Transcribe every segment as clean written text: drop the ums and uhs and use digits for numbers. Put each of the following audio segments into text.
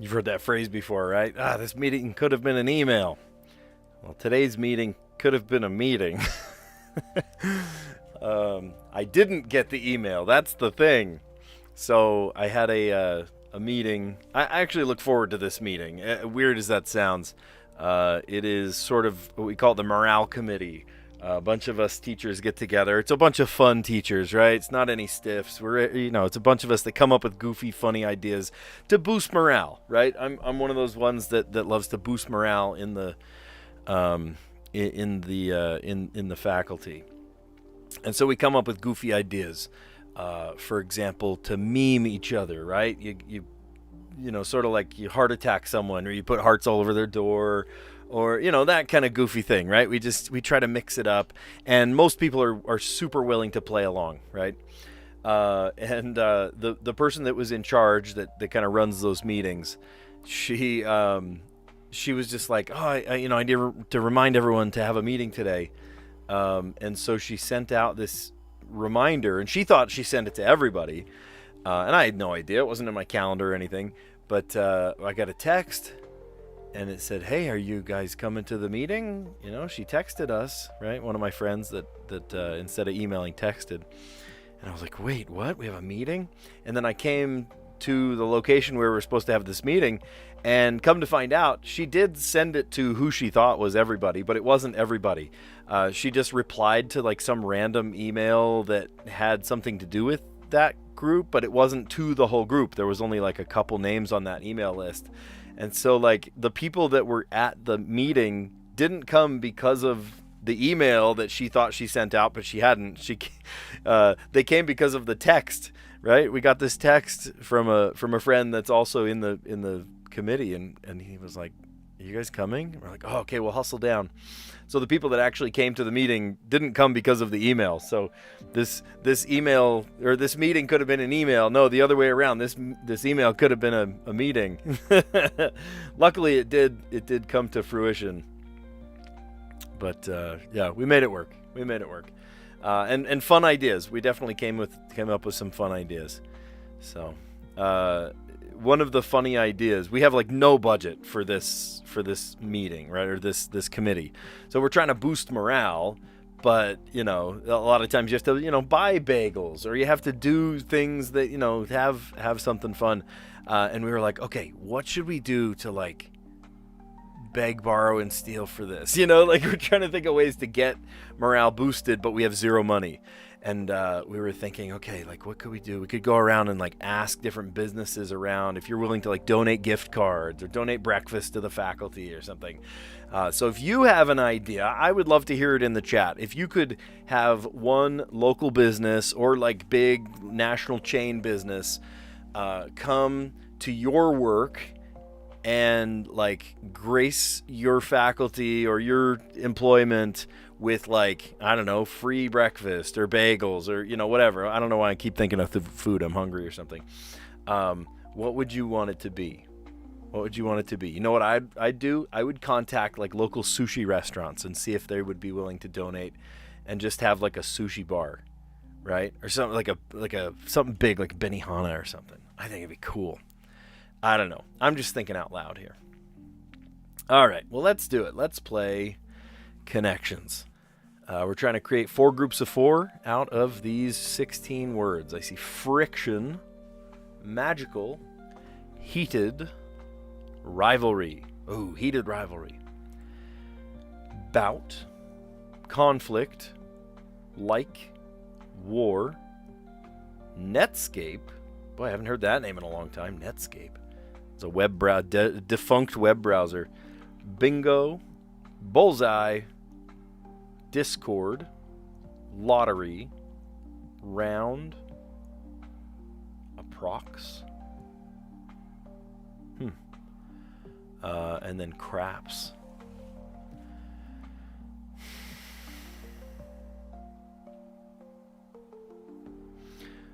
You've heard that phrase before, right? This meeting could have been an email. Well, today's meeting could have been a meeting. I didn't get the email. That's the thing. So I had a meeting. I actually look forward to this meeting. Weird as that sounds, it is sort of what we call the morale committee. A bunch of us teachers get together. It's a bunch of fun teachers, right? It's not any stiffs. It's a bunch of us that come up with goofy, funny ideas to boost morale, right? I'm one of those ones that loves to boost morale in the in the faculty, and so we come up with goofy ideas. For example, to meme each other, right? You sort of like you heart attack someone, or you put hearts all over their door, or that kind of goofy thing, right? We try to mix it up, and most people are super willing to play along, right? And the person that was in charge that kind of runs those meetings, she was just like, I need to remind everyone to have a meeting today, and so she sent out this reminder, and she thought she sent it to everybody, and I had no idea. It wasn't in my calendar or anything, but I got a text. And it said, "Hey, are you guys coming to the meeting?" She texted us, right? One of my friends that instead of emailing, texted. And I was like, "Wait, what? We have a meeting?" And then I came to the location where we were supposed to have this meeting, and come to find out, she did send it to who she thought was everybody, but it wasn't everybody. She just replied to like some random email that had something to do with that group, but it wasn't to the whole group. There was only like a couple names on that email list. And so, like, the people that were at the meeting didn't come because of the email that she thought she sent out, but she hadn't. They came because of the text, right? We got this text from a friend that's also in the committee, and he was like, "Are you guys coming?" And we're like, "Oh, okay, we'll hustle down." So the people that actually came to the meeting didn't come because of the email. So this email, or this meeting, could have been an email. No, the other way around. This email could have been a meeting. Luckily, it did come to fruition. But yeah, we made it work. And fun ideas. We definitely came up with some fun ideas. So one of the funny ideas, we have like no budget for this meeting, right? Or this committee. So we're trying to boost morale, but a lot of times you have to buy bagels, or you have to do things that have something fun. And we were like, okay, what should we do to like beg, borrow, and steal for this? Like, we're trying to think of ways to get morale boosted, but we have zero money. And we were thinking, okay, like, what could we do? We could go around and like ask different businesses around if you're willing to like donate gift cards or donate breakfast to the faculty or something. So if you have an idea, I would love to hear it in the chat. If you could have one local business or like big national chain business come to your work and like grace your faculty or your employment with like, I don't know, free breakfast or bagels or whatever. I don't know why I keep thinking of the food. I'm hungry or something. What would you want it to be? You know what I'd do? I would contact like local sushi restaurants and see if they would be willing to donate, and just have like a sushi bar, right? Or something like a something big like Benihana or something. I think it'd be cool. I don't know. I'm just thinking out loud here. All right, well, let's do it. Let's play Connections. We're trying to create 4 groups of 4 out of these 16 words. I see friction, magical, heated, rivalry. Ooh, heated rivalry. Bout, conflict, like, war, Netscape. Boy, I haven't heard that name in a long time. Netscape. It's a defunct web browser. Bingo, bullseye, Discord, lottery, round, approx, and then craps.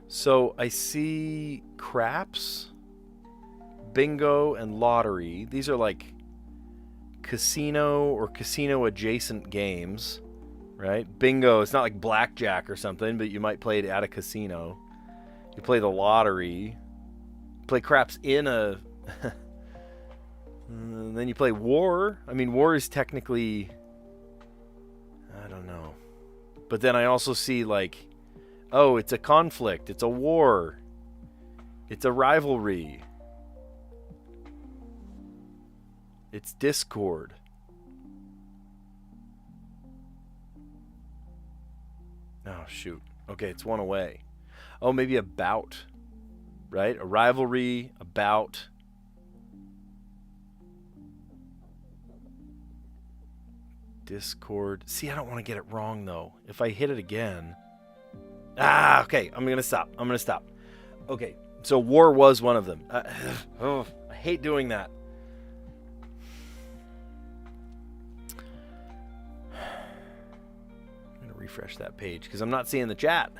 So I see craps, bingo, and lottery. These are like casino or casino adjacent games, right? Bingo, it's not like blackjack or something, but you might play it at a casino. You play the lottery, play craps in a Then you play war. I mean, war is technically, I don't know. But then I also see like, oh, it's a conflict. It's a war. It's a rivalry. It's discord. Oh, shoot. Okay, it's one away. Oh, maybe a bout, right? A rivalry, a bout. Discord. See, I don't want to get it wrong, though. If I hit it again... okay. I'm going to stop. Okay, so war was one of them. I hate doing that. I'm going to refresh that page because I'm not seeing the chat.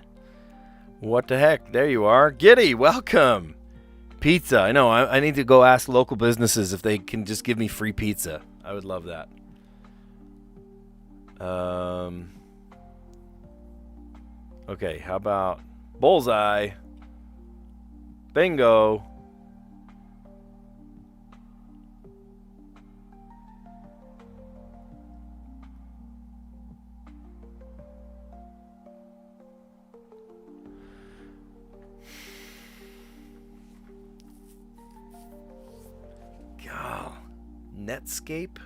What the heck? There you are. Giddy, welcome. Pizza. I know. I need to go ask local businesses if they can just give me free pizza. I would love that. Okay, how about bullseye? Bingo. God. Netscape?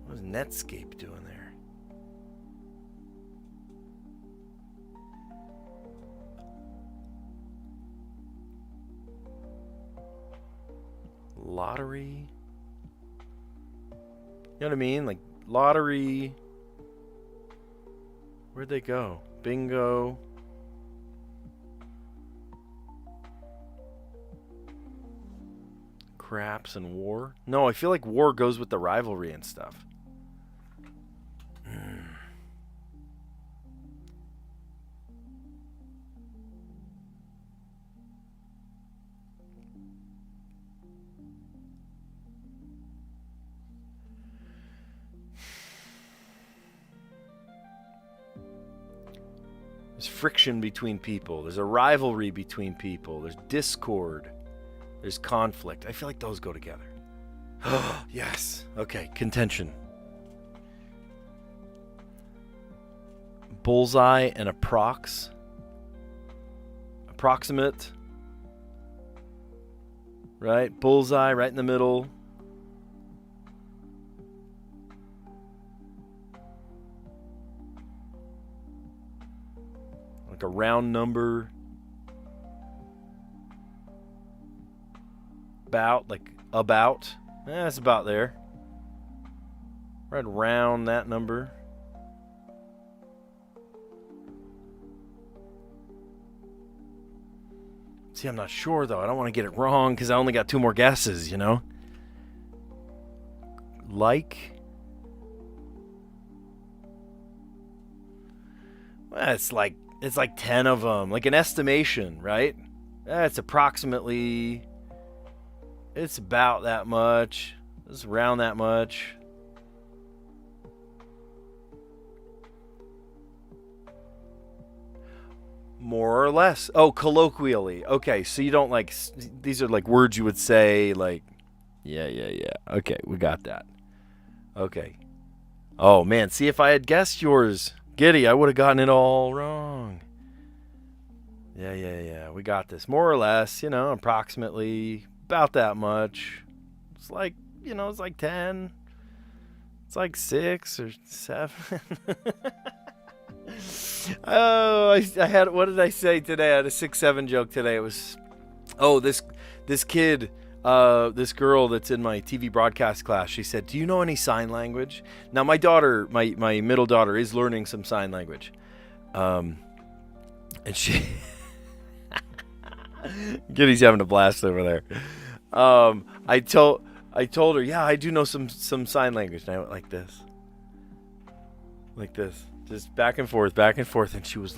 What is Netscape doing there? Lottery? You know what I mean? Like lottery. Where'd they go? Bingo. Craps and war? No, I feel like war goes with the rivalry and stuff. There's friction between people. There's a rivalry between people. There's discord. There's conflict. I feel like those go together. Yes. Okay, contention. Bullseye and approximate. Right? Bullseye right in the middle. Like a round number. About, like about. That's about there. Right around that number. See, I'm not sure, though. I don't want to get it wrong because I only got 2 more guesses, you know? Like. Well, it's like 10 of them. Like an estimation, right? That's approximately... It's about that much. It's around that much. More or less. Oh, colloquially. Okay, so you don't like... These are like words you would say like... Yeah. Okay, we got that. Okay. Oh, man. See, if I had guessed yours, Giddy, I would have gotten it all wrong. Yeah. We got this. More or less, approximately... About that much. It's like, it's like 10. It's like 6 or 7. Oh, I had, what did I say today? I had a 6-7 joke today. It was, this kid, this girl that's in my TV broadcast class, she said, do you know any sign language? Now, my daughter, my middle daughter is learning some sign language. And she... Giddy's having a blast over there. I told her, yeah, I do know some sign language. And I went like this, just back and forth, and she was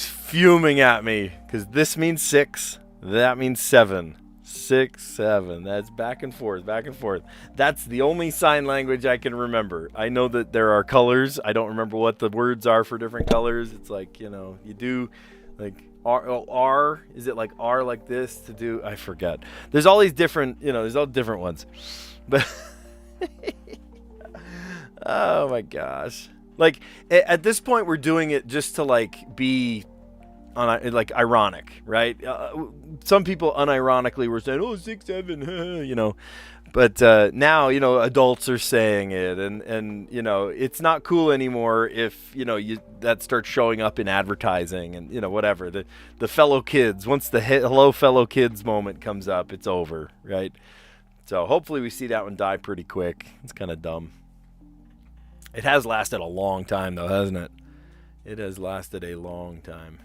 fuming at me because this means 6, that means 7, 6, 7. That's back and forth. That's the only sign language I can remember. I know that there are colors. I don't remember what the words are for different colors. It's like, you do. Like R, is it like R like this to do? I forget. There's all these different, there's all different ones. But oh my gosh. Like at this point we're doing it just to like be like ironic, right? Some people unironically were saying, "Oh, 6, 7," But now, adults are saying it, and it's not cool anymore if that starts showing up in advertising and whatever. The fellow kids, once the hello fellow kids moment comes up, it's over, right? So hopefully we see that one die pretty quick. It's kind of dumb. It has lasted a long time though, hasn't it? It has lasted a long time.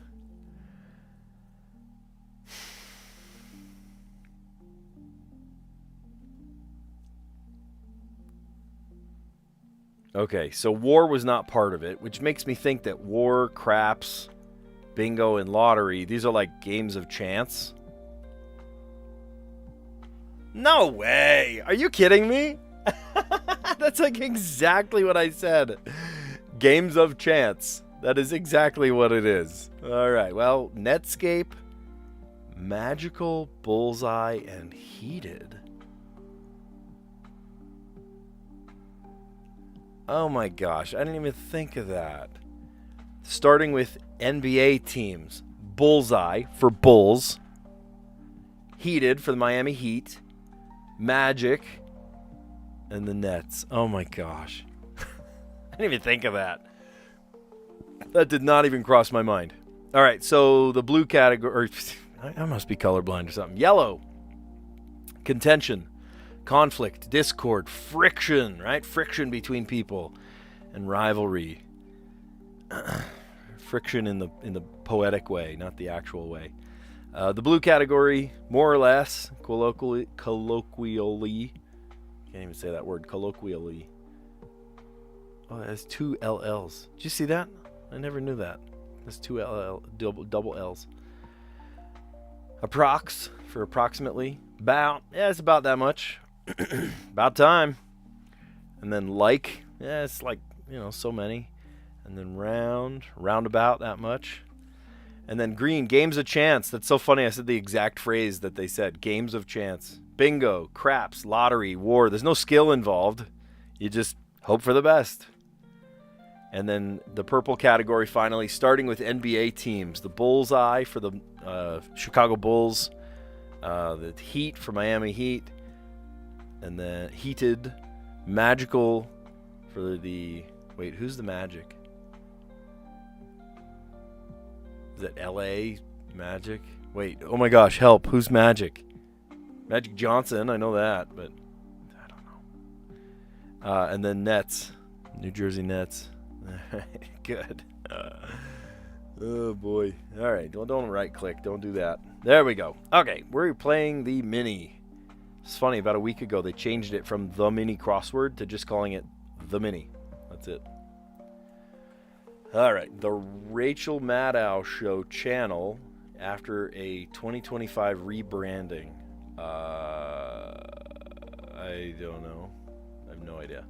Okay, so war was not part of it, which makes me think that war, craps, bingo, and lottery, these are like games of chance. No way! Are you kidding me? That's like exactly what I said. Games of chance. That is exactly what it is. All right, well, Netscape, Magical, Bullseye, and Heated. Oh my gosh, I didn't even think of that. Starting with NBA teams. Bullseye for Bulls. Heated for the Miami Heat. Magic. And the Nets. Oh my gosh. I didn't even think of that. That did not even cross my mind. All right, so the blue category... I must be colorblind or something. Yellow. Contention. Conflict, discord, friction, right? Friction between people, and rivalry. Friction in the poetic way, not the actual way. The blue category, more or less, colloquially, can't even say that word, colloquially. Oh, it has 2 LLs. Did you see that? I never knew that. That's 2 double L's. Approx for approximately. About, yeah, it's about that much. About time. And then like, yeah, it's like, so many. And then roundabout that much. And then green, games of chance. That's so funny. I said the exact phrase that they said. Games of chance. Bingo, craps, lottery, war. There's no skill involved. You just hope for the best. And then the purple category finally, starting with NBA teams. The Bullseye for the Chicago Bulls. The Heat for Miami Heat. And then Heated. Magical for the... Wait, who's the Magic? Is that LA Magic? Wait, oh my gosh, help. Who's Magic? Magic Johnson, I know that, but I don't know. And then Nets. New Jersey Nets. Good. Oh boy. All right, don't right click. Don't do that. There we go. Okay, we're playing the mini. It's funny, about a week ago they changed it from the mini crossword to just calling it the mini. That's it. All right, the Rachel Maddow Show channel after a 2025 rebranding. I don't know. I have no idea.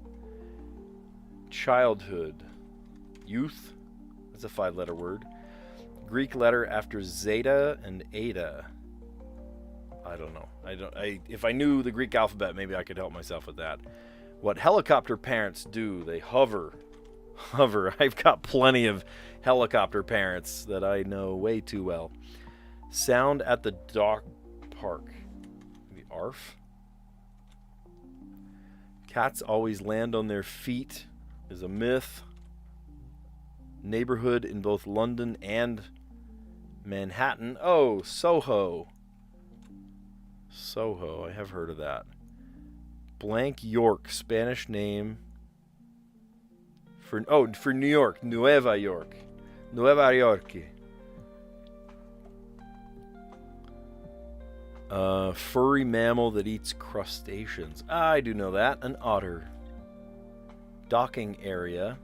Childhood. Youth. That's a 5-letter word. Greek letter after Zeta and Eta. I don't know. If I knew the Greek alphabet, maybe I could help myself with that. What helicopter parents do, they hover. I've got plenty of helicopter parents that I know way too well. Sound at the dog park. The ARF. Cats always land on their feet is a myth. Neighborhood in both London and Manhattan. Oh, Soho. I have heard of that. Blank York, Spanish name for New York, Nueva York. Furry mammal that eats crustaceans. I do know that. An otter. Docking area.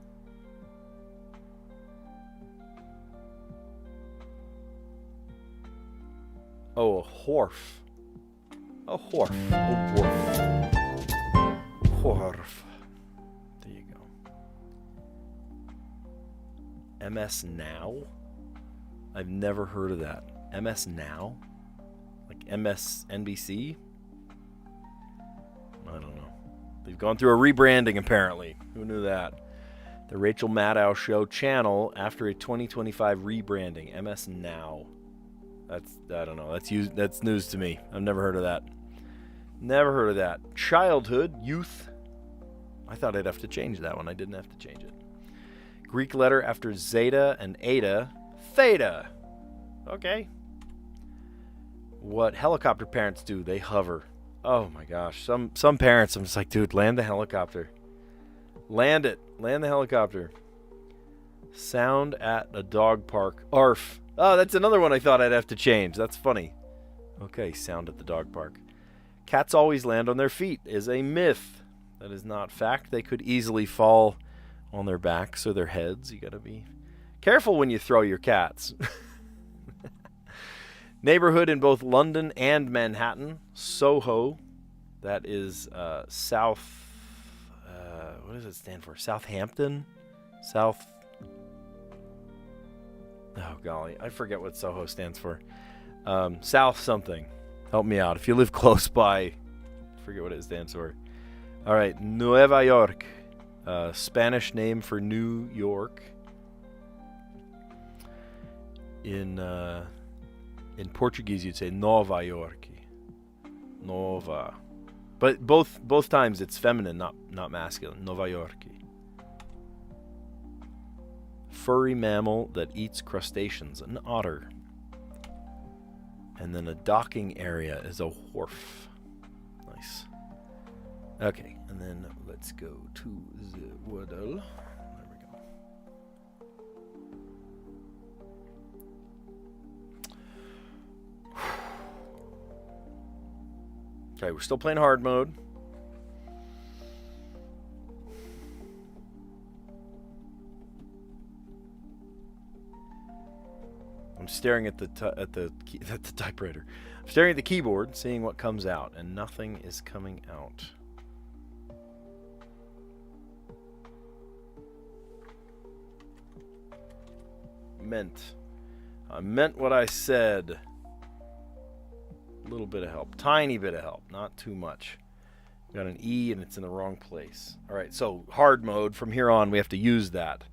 Oh, a wharf. A wharf. A wharf. Wharf. There you go. MS Now? I've never heard of that. MS Now? Like MSNBC? I don't know. They've gone through a rebranding, apparently. Who knew that? The Rachel Maddow Show channel after a 2025 rebranding. MS Now. I don't know. That's news to me. I've never heard of that. Never heard of that. Childhood, youth. I thought I'd have to change that one. I didn't have to change it. Greek letter after zeta and eta. Theta. Okay. What helicopter parents do? They hover. Oh my gosh. Some parents, I'm just like, dude, land the helicopter. Land it. Land the helicopter. Sound at a dog park. Arf. Oh, that's another one I thought I'd have to change. That's funny. Okay, sound at the dog park. Cats always land on their feet is a myth. That is not fact. They could easily fall on their backs or their heads. You got to be careful when you throw your cats. Neighborhood in both London and Manhattan. Soho. That is South... what does it stand for? Southampton? South... Oh, golly. I forget what Soho stands for. South something. Help me out. If you live close by, I forget what it stands for. All right. Nueva York. Spanish name for New York. In Portuguese, you'd say Nova York. Nova. But both times it's feminine, not masculine. Nova York. Furry mammal that eats crustaceans. An otter. And then a docking area is a wharf. Nice. Okay, and then let's go to the Wordle. There we go. Okay, we're still playing hard mode. I'm staring at the typewriter. I'm staring at the keyboard, seeing what comes out, and nothing is coming out. Meant. I meant what I said. A little bit of help. Tiny bit of help. Not too much. Got an E and it's in the wrong place. All right, so hard mode. From here on, we have to use that.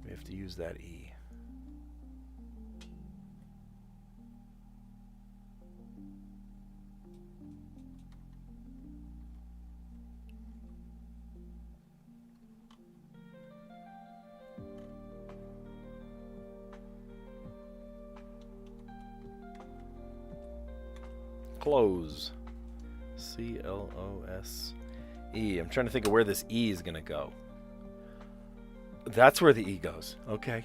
We have to use that E. Close. C-L-O-S-E. I'm trying to think of where this E is going to go. That's where the E goes. Okay.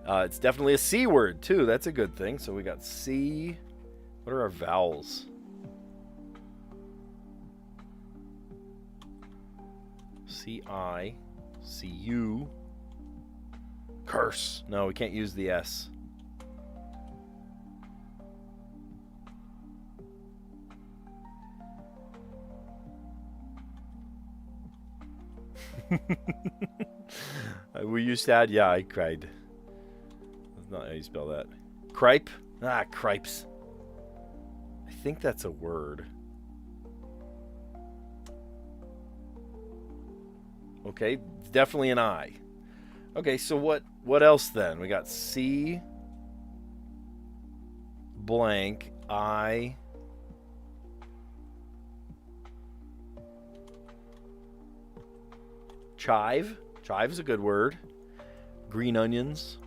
It's definitely a C word, too. That's a good thing. So we got C. What are our vowels? C-I. C-U. Curse. No, we can't use the S. We used to add, yeah, I cried. That's not how you spell that. Cripe? Ah, cripes. I think that's a word. Okay, it's definitely an I. Okay, so what else then? We got C blank I. Chive. Chive is a good word. Green onions.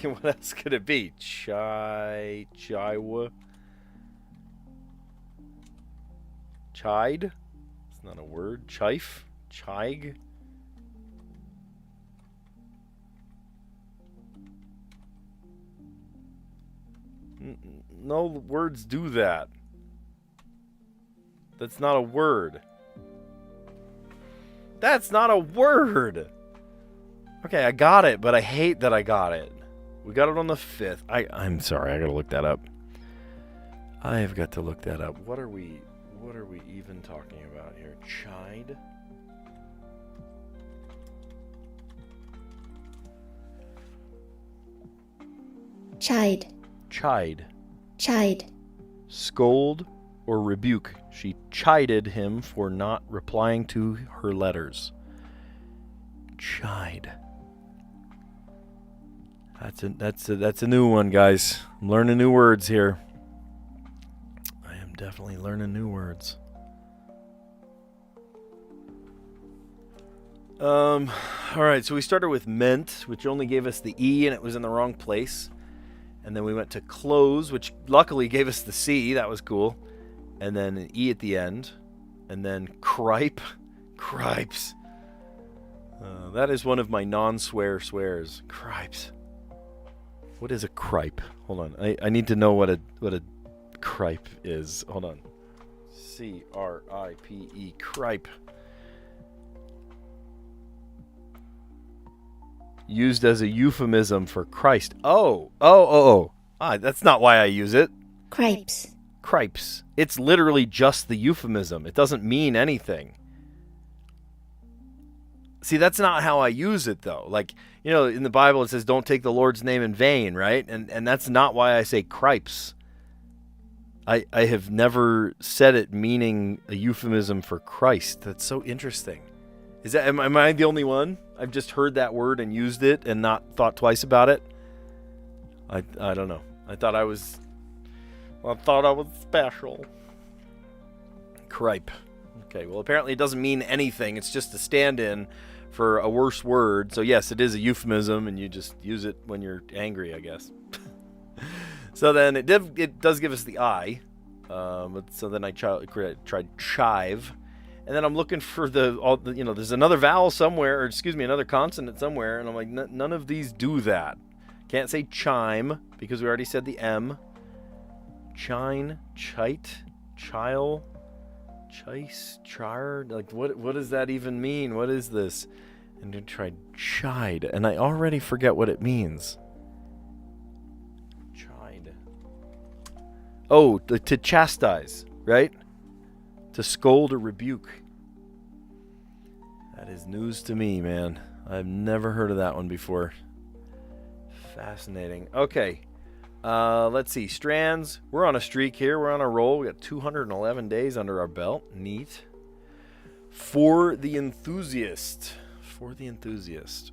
What else could it be? Chiwa. Chide. It's not a word. Chife. Chig. No words do that. That's not a word. That's not a word. Okay, I got it, but I hate that I got it. We got it on the 5th. I'm sorry, I gotta look that up. I have got to look that up. What are we even talking about here? Chide? chide, Chide. chide, Scold or rebuke. She chided him for not replying to her letters. Chide. That's a new one, guys. I'm learning new words here. I am definitely learning new words. All right, so we started with meant, which only gave us the E and it was in the wrong place. And then we went to close, which luckily gave us the C. That was cool. And then an E at the end. And then cripe. Cripes. That is one of my non-swear swears. Cripes. What is a cripe? Hold on. I need to know what a cripe is. Hold on. C-R-I-P-E. Cripe. Used as a euphemism for Christ. Oh. That's not why I use it. cripes, Cripes. It's literally just the euphemism. It doesn't mean anything. See, that's not how I use it, though. Like, you know, in the Bible it says don't take the Lord's name in vain, right? And that's not why I say cripes. I have never said it meaning a euphemism for Christ. That's so interesting. Am I the only one? I've just heard that word and used it and not thought twice about it. I don't know. I thought I was special. Cripe. Okay, well apparently it doesn't mean anything. It's just a stand-in for a worse word. So yes, it is a euphemism and you just use it when you're angry, I guess. So then it does give us the I. So then I tried chive. And then I'm looking for there's another vowel somewhere, or another consonant somewhere, and I'm like, none of these do that. Can't say chime, because we already said the M. Chine, chite, chile, chise, char, like what does that even mean? What is this? And then tried chide, and I already forget what it means. Chide. Oh, to chastise, right? To scold or rebuke. That is news to me, man. I've never heard of that one before. Fascinating. Okay. Let's see. Strands. We're on a streak here. We're on a roll. We got 211 days under our belt. Neat. For the enthusiast. For the enthusiast.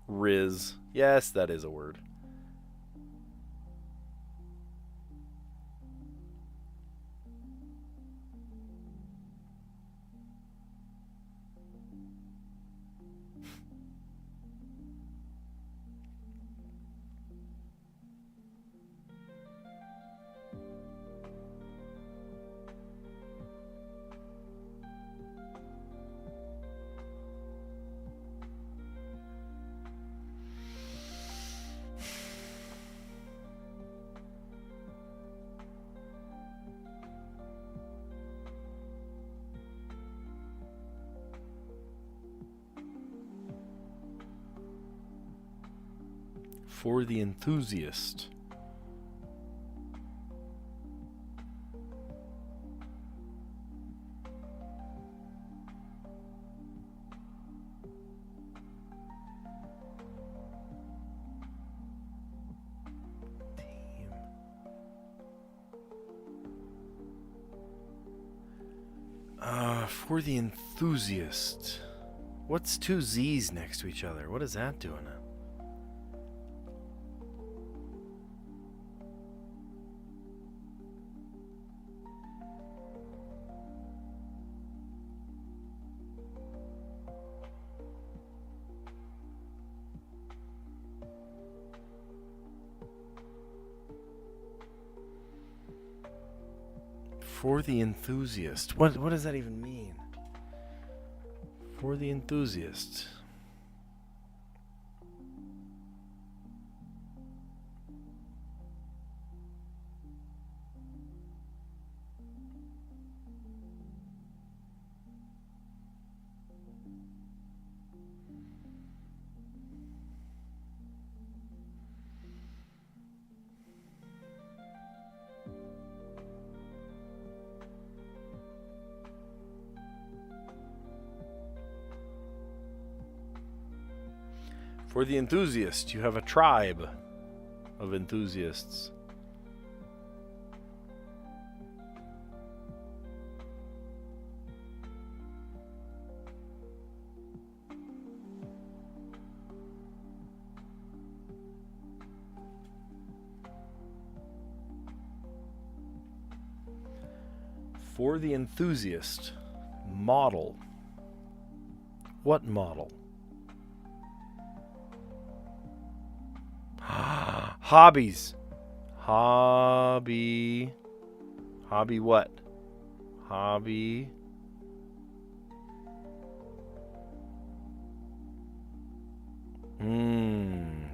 Riz. Yes, that is a word. For the enthusiast. For the enthusiast. What's two Z's next to each other? What is that doing? For the enthusiast. What does that even mean? For the enthusiast. For the enthusiast, you have a tribe of enthusiasts. For the enthusiast, model. What model? Hobbies. Hobby. Hobby what? Hobby.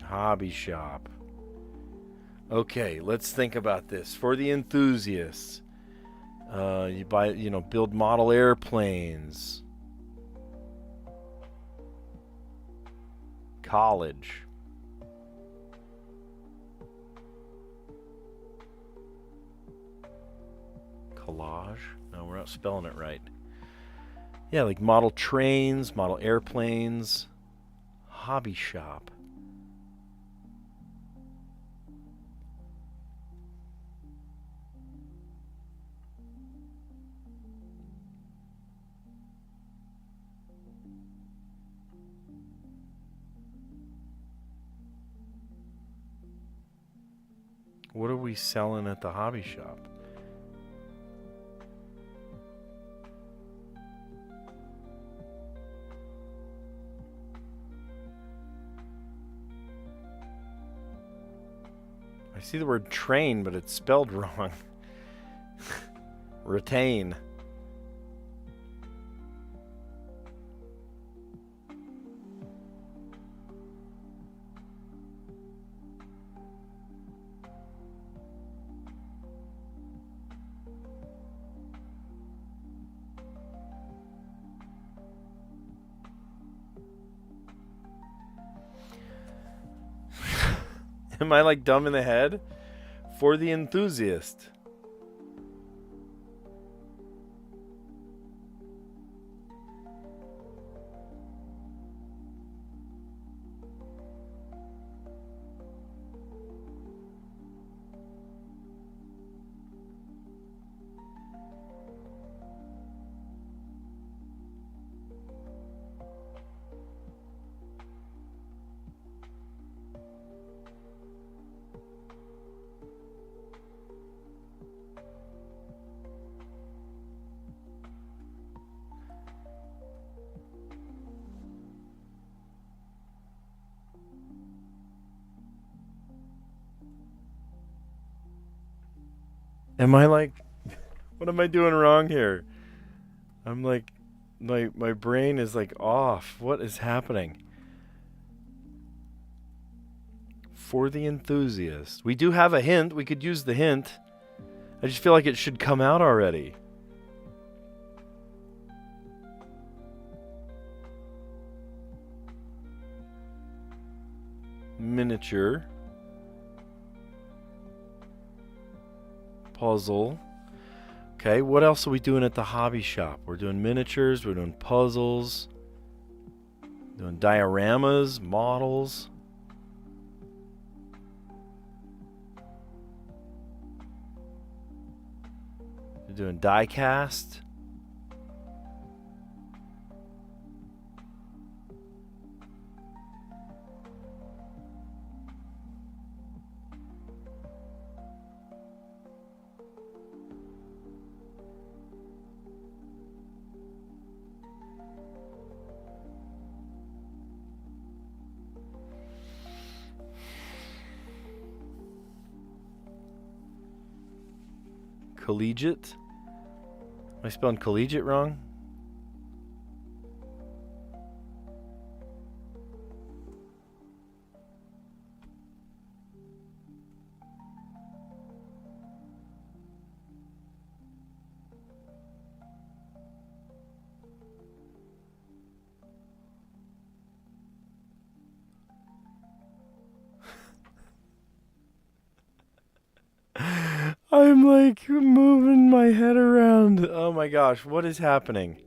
Hobby shop. Okay, let's think about this. For the enthusiasts, you buy, build model airplanes. College. Collage? No, we're not spelling it right. Yeah, like model trains, model airplanes. Hobby shop. What are we selling at the hobby shop? I see the word train, but it's spelled wrong. Retain. Am I like dumb in the head? For the enthusiast. Am I like, what am I doing wrong here? I'm like, my brain is like off. What is happening? For the enthusiast. We do have a hint. We could use the hint. I just feel like it should come out already. Miniature. Puzzle. Okay, what else are we doing at the hobby shop? We're doing miniatures, we're doing puzzles, doing dioramas, models. We're doing die cast. Collegiate? Am I spelling collegiate wrong? I'm like moving my head around. Oh my gosh, what is happening?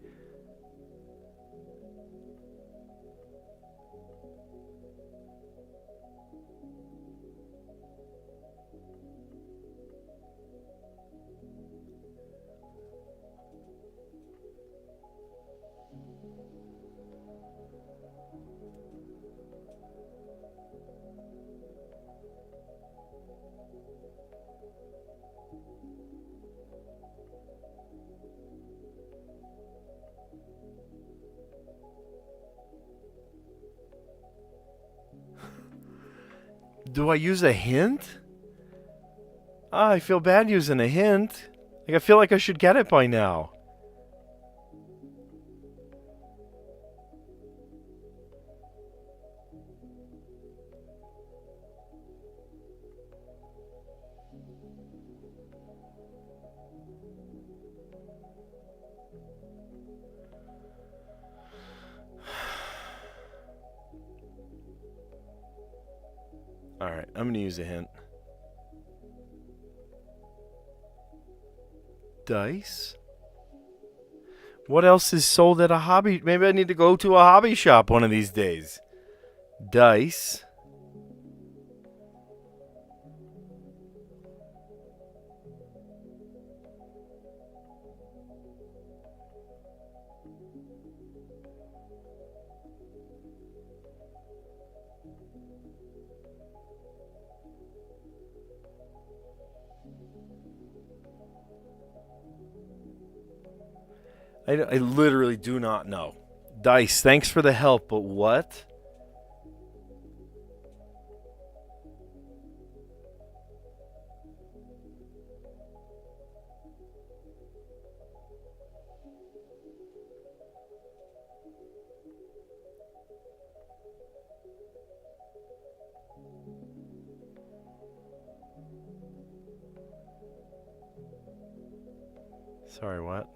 Do I use a hint? I feel bad using a hint. Like, I feel like I should get it by now. Alright, I'm going to use a hint. Dice? What else is sold at a hobby? Maybe I need to go to a hobby shop one of these days. Dice. I literally do not know. Dice, thanks for the help, but what? Sorry, what?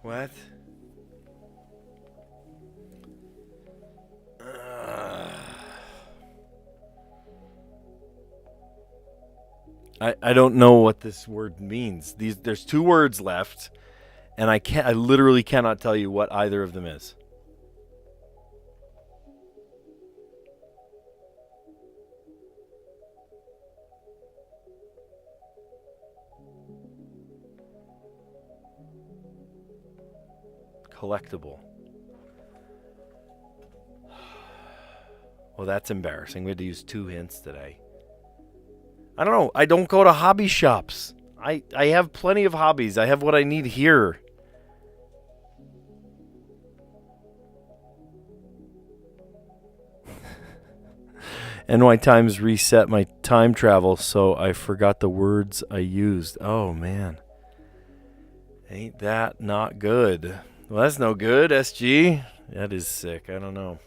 What? I don't know what this word means. There's two words left, and I literally cannot tell you what either of them is. Collectible. Well, that's embarrassing. We had to use 2 hints today. I don't know. I don't go to hobby shops. I have plenty of hobbies. I have what I need here. NY Times reset my time travel, so I forgot the words I used. Oh, man. Ain't that not good? Well, that's no good, SG. That is sick. I don't know.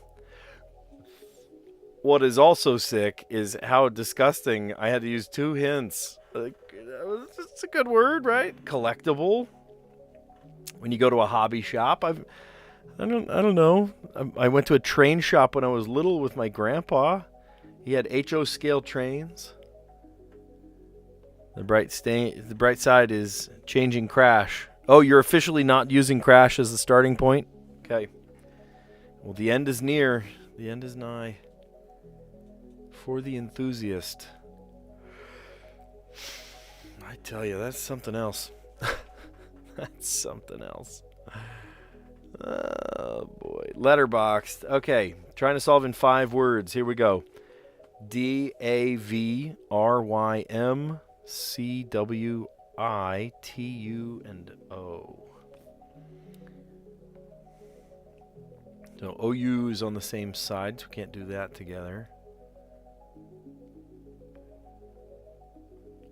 What is also sick is how disgusting I had to use 2 hints. Like, it's a good word, right? Collectible. When you go to a hobby shop, I don't know. I went to a train shop when I was little with my grandpa. He had HO scale trains. The bright side is changing crash. Oh, you're officially not using crash as the starting point? Okay. Well, the end is near. The end is nigh. For the enthusiast. I tell you, that's something else. That's something else. Oh, boy. Letterboxed. Okay. Trying to solve in 5 words. Here we go. DAVRYM CWITU and O. So OU is on the same side, so we can't do that together.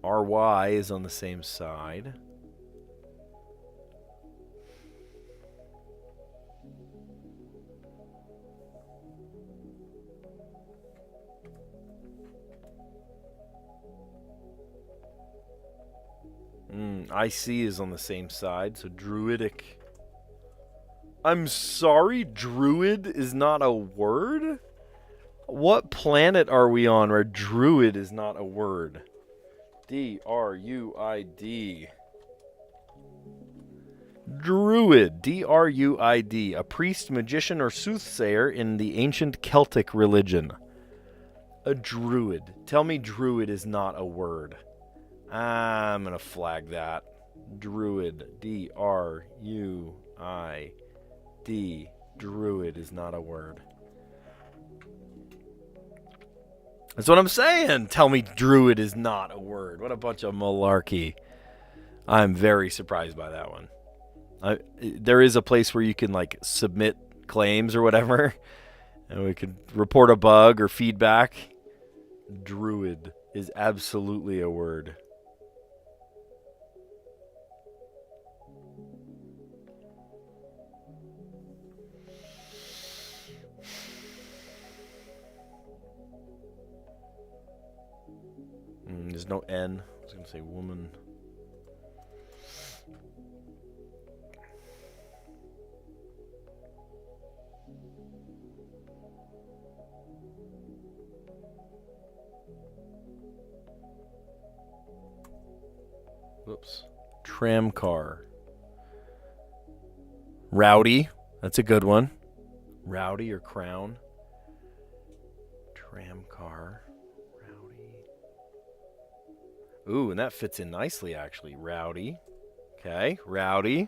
RY is on the same side. IC is on the same side, so druidic. I'm sorry, druid is not a word? What planet are we on where druid is not a word? D-R-U-I-D. Druid, D-R-U-I-D, a priest, magician, or soothsayer in the ancient Celtic religion. A druid. Tell me druid is not a word. I'm going to flag that. Druid, D-R-U-I-D. Druid is not a word. That's what I'm saying. Tell me druid is not a word. What a bunch of malarkey. I'm very surprised by that one. There is a place where you can like submit claims or whatever, and we could report a bug or feedback. Druid is absolutely a word. There's no N. I was going to say woman. Whoops. Tram car. Rowdy. That's a good one. Rowdy or crown. Tram car. Rowdy. Ooh, and that fits in nicely, actually. Rowdy. Okay, rowdy.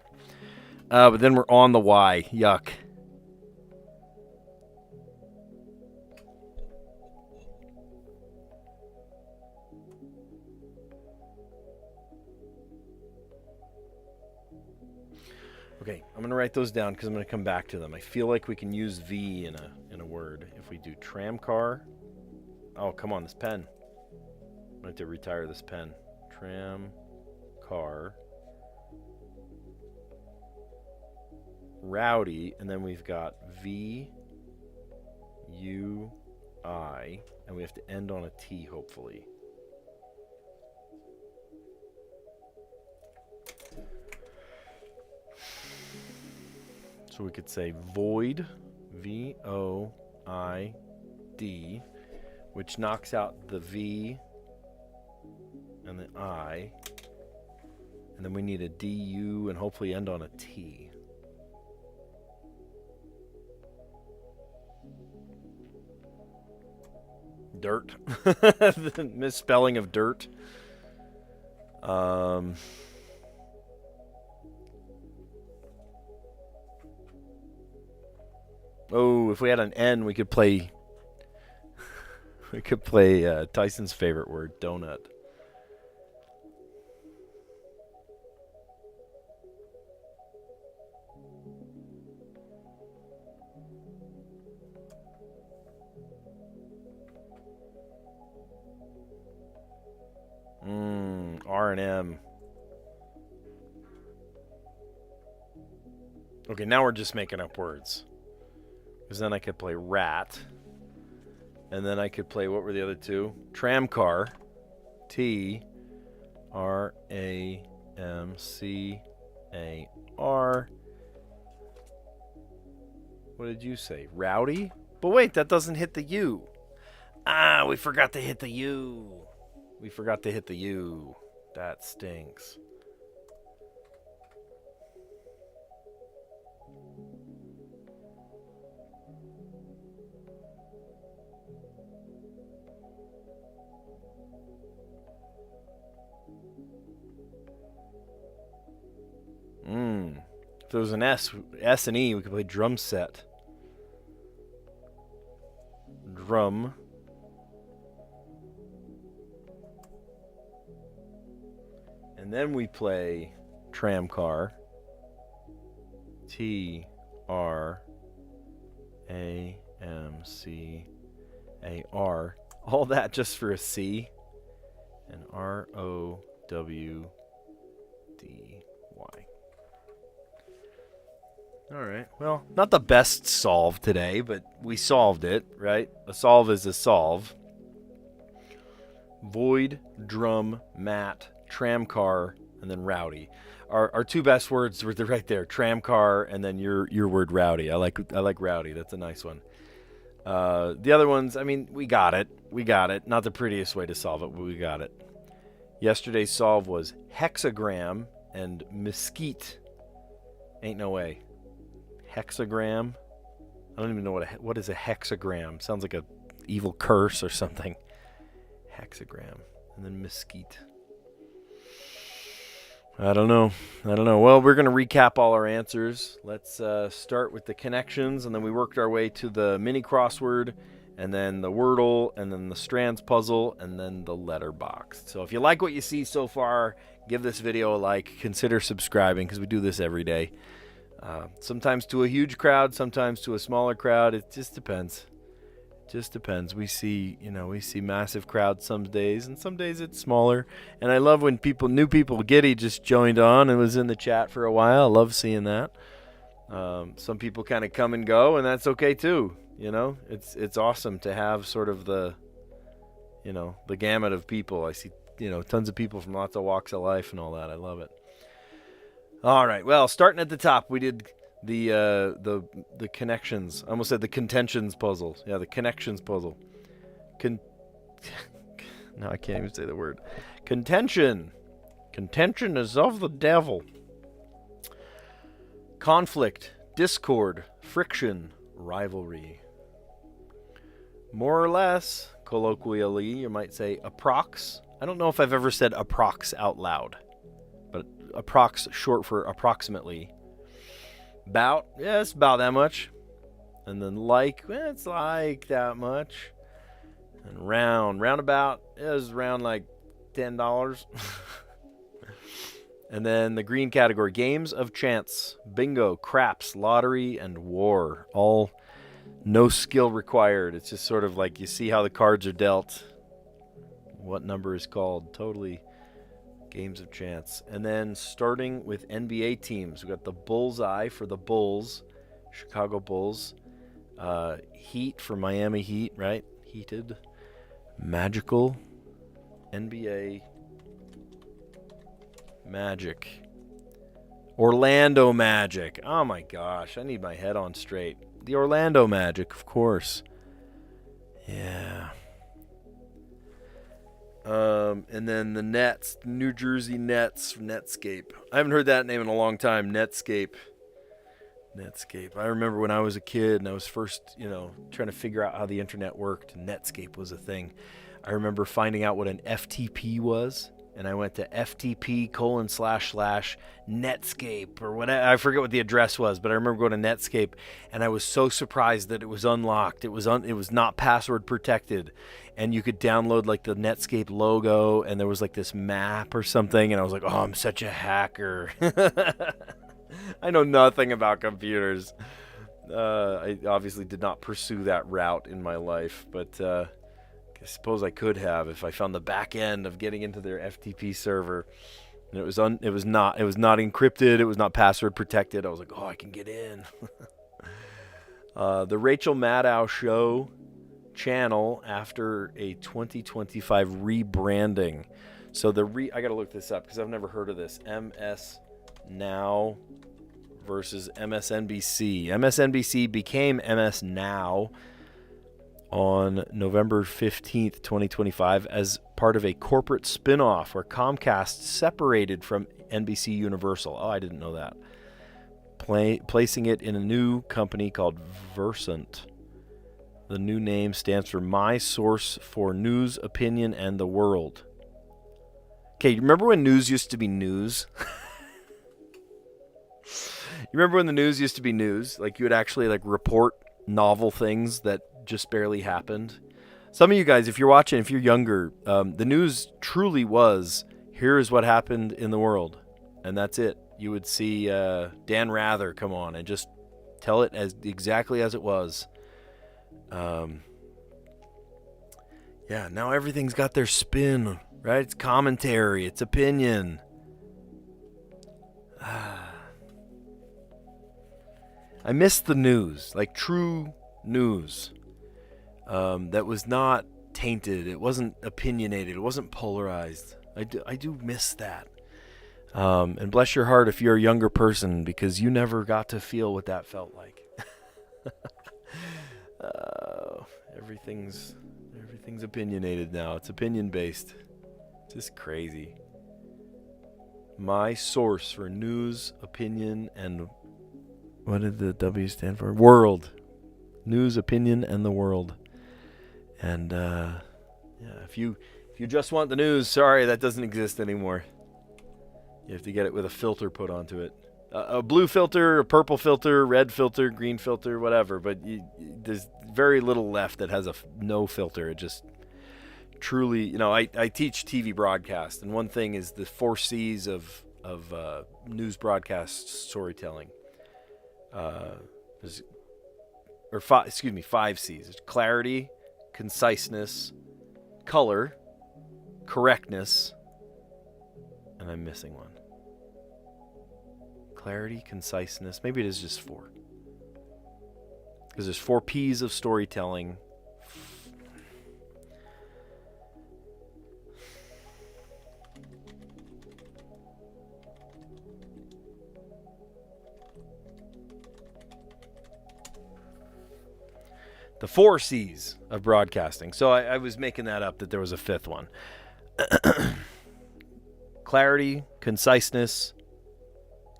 But then we're on the Y. Yuck. Okay, I'm going to write those down because I'm going to come back to them. I feel like we can use V in a word. If we do tram car. Oh, come on, this pen. I have to retire this pen. Tram car. Rowdy, and then we've got V U I, and we have to end on a T, hopefully. So we could say void, V-O-I-D, which knocks out the V and the I. And then we need a D-U and hopefully end on a T. Dirt. The misspelling of dirt. Oh, if we had an N, we could play. We could play Tyson's favorite word, donut. R and M. Okay, now we're just making up words. Because then I could play rat. And then I could play, what were the other two? Tram car. T-R-A-M-C-A-R. What did you say? Rowdy? But wait, that doesn't hit the U. Ah, we forgot to hit the U. We forgot to hit the U. That stinks. If there was an S and E, we could play drum set. Drum. And then we play tram car. T-R-A-M-C-A-R. All that just for a C. And R-O-W-D-Y. All right. Well, not the best solve today, but we solved it, right? A solve is a solve. Void, drum, mat, tram car, and then rowdy. Our two best words were right there: tram car, and then your word rowdy. I like rowdy. That's a nice one. The other ones, I mean, we got it. We got it. Not the prettiest way to solve it, but we got it. Yesterday's solve was hexagram and mesquite. Ain't no way. Hexagram. I don't even know what is a hexagram. Sounds like a evil curse or something. Hexagram. And then mesquite. I don't know. Well, we're going to recap all our answers. Let's start with the connections, and then we worked our way to the mini crossword, and then the Wordle, and then the Strands puzzle, and then the letterbox. So if you like what you see so far, give this video a like. Consider subscribing, because we do this every day. Sometimes to a huge crowd, sometimes to a smaller crowd. It just depends. Just depends. We see massive crowds some days, and some days it's smaller. And I love when new people, Giddy just joined on and was in the chat for a while. I love seeing that. Some people kind of come and go, and that's okay too. It's awesome to have sort of the gamut of people. I see, tons of people from lots of walks of life and all that. I love it. All right. Well, starting at the top, we did the connections. I almost said the contentions puzzle. Yeah, the connections puzzle. No, I can't even say the word. Contention. Contention is of the devil. Conflict, discord, friction, rivalry. More or less, colloquially, you might say approx. I don't know if I've ever said approx out loud, but approx, short for approximately. About, yeah, it's about that much. And then it's like that much. And roundabout is around like $10. And then the green category, games of chance, bingo, craps, lottery, and war. All no skill required. It's just sort of like you see how the cards are dealt. What number is called. Totally games of chance. And then starting with NBA teams, we got the bullseye for the Bulls, Chicago Bulls. Heat for Miami Heat, right? Heated. Magical. NBA. Magic. Orlando Magic. Oh my gosh, I need my head on straight. The Orlando Magic, of course. Yeah. And then the Nets, New Jersey Nets, Netscape. I haven't heard that name in a long time. Netscape. I remember when I was a kid and I was first, trying to figure out how the internet worked. Netscape was a thing. I remember finding out what an FTP was. And I went to FTP://Netscape or whatever. I forget what the address was, but I remember going to Netscape, and I was so surprised that it was unlocked. It was not password protected, and you could download like the Netscape logo, and there was like this map or something, and I was like, oh, I'm such a hacker. I know nothing about computers. I obviously did not pursue that route in my life, but I suppose I could have if I found the back end of getting into their FTP server. And it was not encrypted, it was not password protected. I was like, oh, I can get in. The Rachel Maddow Show channel after a 2025 rebranding. So I got to look this up because I've never heard of this. MS Now versus MSNBC. MSNBC became MS Now on November 15th, 2025, as part of a corporate spin-off where Comcast separated from NBC Universal. Oh, I didn't know that. Placing it in a new company called Versant. The new name stands for My Source for News, Opinion, and the World. Okay, you remember when news used to be news? You remember when the news used to be news? Like you would actually report novel things that just barely happened. Some of you guys, if you're watching, if you're younger, the news truly was, here's what happened in the world, and that's it. You would see Dan Rather come on and just tell it as exactly as it was. Yeah, now everything's got their spin, right? It's commentary, it's opinion. I miss the news, like true news. That was not tainted. It wasn't opinionated. It wasn't polarized. I do miss that. And bless your heart if you're a younger person, because you never got to feel what that felt like. Everything's opinionated now. It's opinion based. Just crazy. My source for news, opinion, and what did the W stand for? World. News, opinion, and the world. And yeah, if you just want the news, sorry, that doesn't exist anymore. You have to get it with a filter put onto it. a blue filter, a purple filter, red filter, green filter, whatever. But there's very little left that has no filter. It just truly, I teach TV broadcast, and one thing is the 4 C's of news broadcast storytelling. 5 C's. It's clarity, conciseness, color, correctness, and I'm missing one. Clarity, conciseness. Maybe it is just 4. Because there's 4 P's of storytelling. The 4 C's of broadcasting. So I was making that up that there was a 5th one. Clarity, conciseness,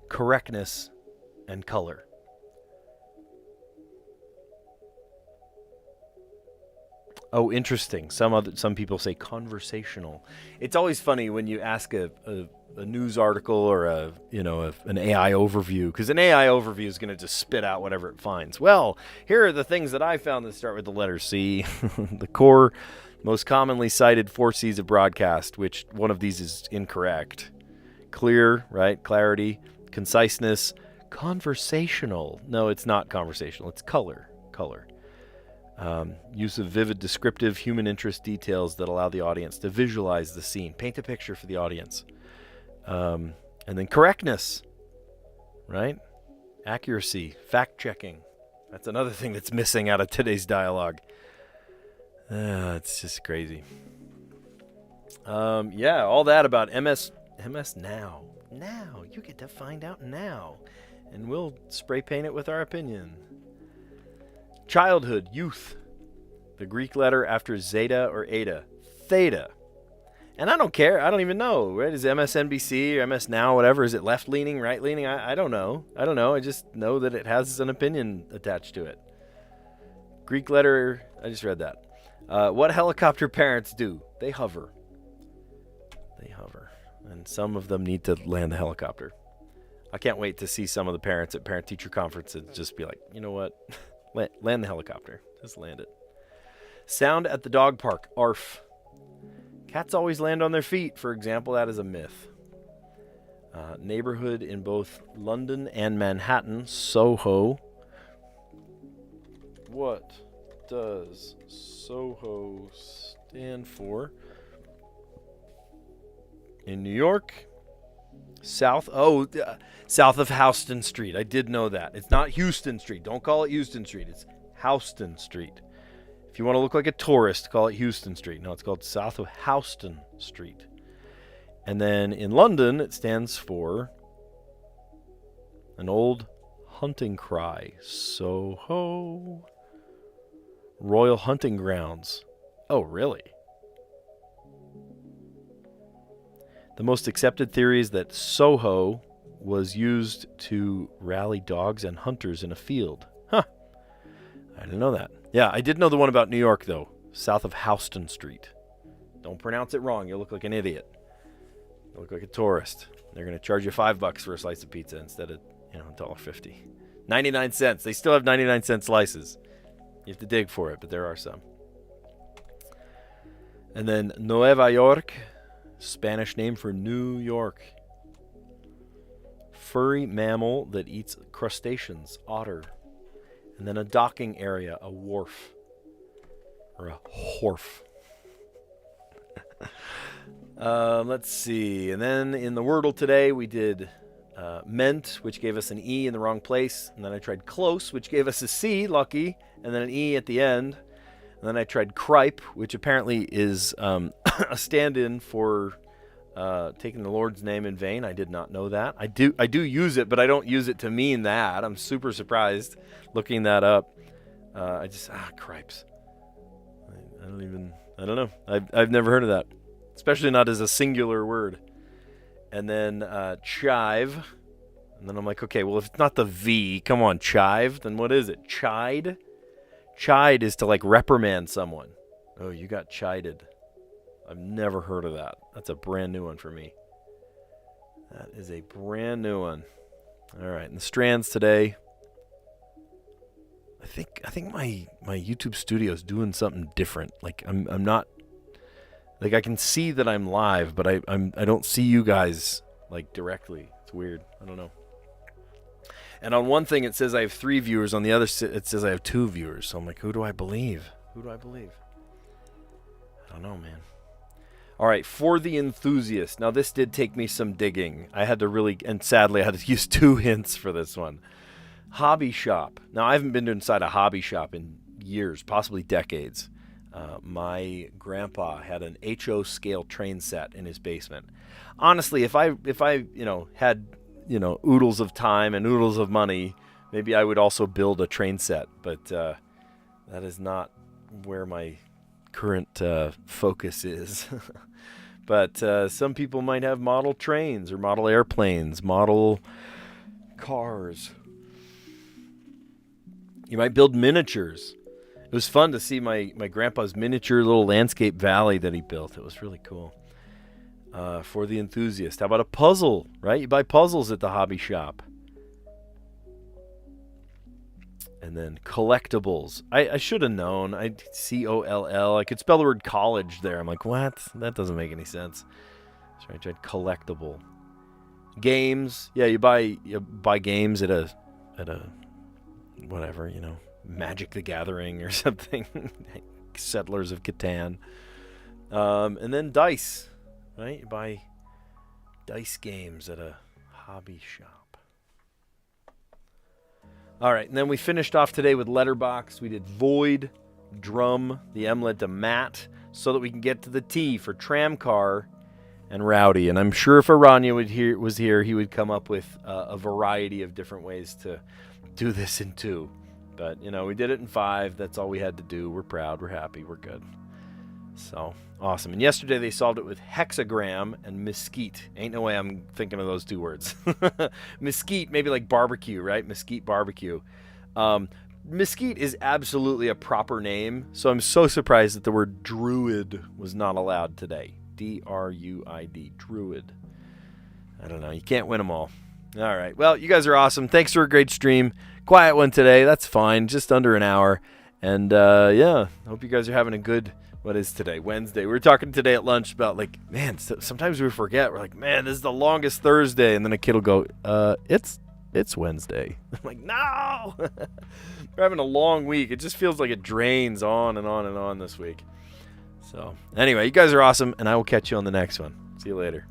correctness, and color. Oh, interesting. Some people say conversational. It's always funny when you ask a news article or an AI overview, because an AI overview is going to just spit out whatever it finds. Well, here are the things that I found that start with the letter C. The core, most commonly cited 4 C's of broadcast, which one of these is incorrect. Clear, right? Clarity, conciseness, conversational. No, it's not conversational. It's color. Use of vivid, descriptive, human interest details that allow the audience to visualize the scene. Paint a picture for the audience. And then correctness, right? Accuracy, fact-checking. That's another thing that's missing out of today's dialogue. It's just crazy. All that about MS Now. Now, you get to find out now. And we'll spray paint it with our opinion. Childhood, youth. The Greek letter after zeta or eta. Theta. And I don't care. I don't even know. Right? Is MSNBC or MS Now, whatever, is it left-leaning, right-leaning? I don't know. I just know that it has an opinion attached to it. Greek letter, I just read that. What helicopter parents do? They hover. And some of them need to land the helicopter. I can't wait to see some of the parents at parent-teacher conferences just be like, you know what? Land the helicopter. Just land it. Sound at the dog park. Arf. Cats always land on their feet, for example. That is a myth. Neighborhood in both London and Manhattan. Soho. What does Soho stand for? In New York, south of Houston Street. I did know that. It's not Houston Street. Don't call it Houston Street. It's Houston Street. If you want to look like a tourist, call it Houston Street. No, it's called south of Houston Street. And then in London, it stands for an old hunting cry. Soho. Royal Hunting Grounds. Oh, really? The most accepted theory is that Soho was used to rally dogs and hunters in a field. Huh. I didn't know that. Yeah, I did know the one about New York, though. South of Houston Street. Don't pronounce it wrong. You'll look like an idiot. You'll look like a tourist. They're going to charge you $5 for a slice of pizza instead of, $1.50. 99 cents. They still have 99-cent slices. You have to dig for it, but there are some. And then Nueva York, Spanish name for New York. Furry mammal that eats crustaceans, otter. And then a docking area, a wharf. Or a wharf. Let's see. And then in the Wordle today, we did meant, which gave us an E in the wrong place. And then I tried close, which gave us a C, lucky. And then an E at the end. And then I tried cripe, which apparently is a stand-in for taking the Lord's name in vain. I did not know that. I do use it, but I don't use it to mean that. I'm super surprised looking that up. Cripes. I don't know. I've never heard of that, especially not as a singular word. And then chive. And then I'm like, okay, well, if it's not the V, come on, chive, then what is it? Chide? Chide is to, reprimand someone. Oh, you got chided. I've never heard of that. That's a brand new one for me. That is a brand new one. All right, and the Strands today. I think my YouTube studio is doing something different. Like I'm not, like I can see that I'm live, but I don't see you guys like directly. It's weird. I don't know. And on one thing it says I have 3 viewers, on the other it says I have 2 viewers. So I'm like, who do I believe? Who do I believe? I don't know, man. All right, for the enthusiast. Now this did take me some digging. I had to really, and sadly I had to use 2 hints for this one. Hobby shop. Now I haven't been inside a hobby shop in years, possibly decades. My grandpa had an HO scale train set in his basement. Honestly, if I had oodles of time and oodles of money, maybe I would also build a train set. But that is not where my current focus is. But some people might have model trains or model airplanes, model cars. You might build miniatures. It was fun to see my grandpa's miniature little landscape valley that he built. It was really cool. For the enthusiast. How about a puzzle, right? You buy puzzles at the hobby shop. And then collectibles. I should have known. COLL. I could spell the word college there. I'm like, what? That doesn't make any sense. So I tried collectible. Games. Yeah, you buy games at a whatever, Magic the Gathering or something. Settlers of Catan. And then dice. Right? You buy dice games at a hobby shop. All right, and then we finished off today with letterbox. We did void, drum, the M led to Matt, so that we can get to the T for tramcar and rowdy. And I'm sure if Aranya was here, he would come up with a variety of different ways to do this in 2. But, we did it in 5. That's all we had to do. We're proud. We're happy. We're good. So, awesome. And yesterday they solved it with hexagram and mesquite. Ain't no way I'm thinking of those 2 words. Mesquite, maybe like barbecue, right? Mesquite barbecue. Mesquite is absolutely a proper name, so I'm so surprised that the word druid was not allowed today. D-R-U-I-D, druid. I don't know. You can't win them all. All right. Well, you guys are awesome. Thanks for a great stream. Quiet one today. That's fine. Just under an hour. And, yeah, hope you guys are having a good... What is today? Wednesday. We were talking today at lunch about sometimes we forget. We're like, man, this is the longest Thursday. And then a kid will go, it's Wednesday. I'm like, no! We're having a long week. It just feels like it drains on and on and on this week. So anyway, you guys are awesome. And I will catch you on the next one. See you later.